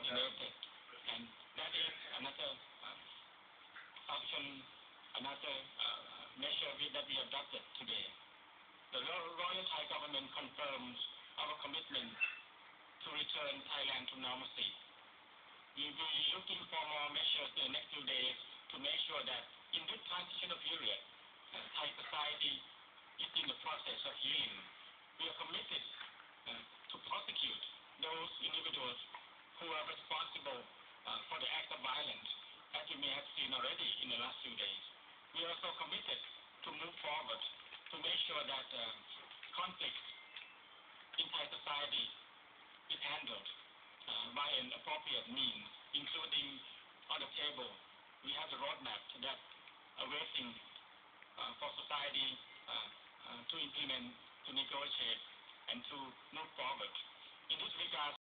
coordinated. And that is another option, another measure that we adopted today. The Royal Thai government confirms our commitment to return Thailand to normalcy. We will be looking for more measures in the next few days to make sure that in this transitional period, Thai society is in the process of healing. We are committed to prosecute those individuals who are responsible for the act of violence, as you may have seen already in the last few days. We are also committed to move forward to make sure that conflict in Thai society is handled by an appropriate means, including on the table. We have the roadmap that awaiting for society to implement, to negotiate, and to move forward. In this regard,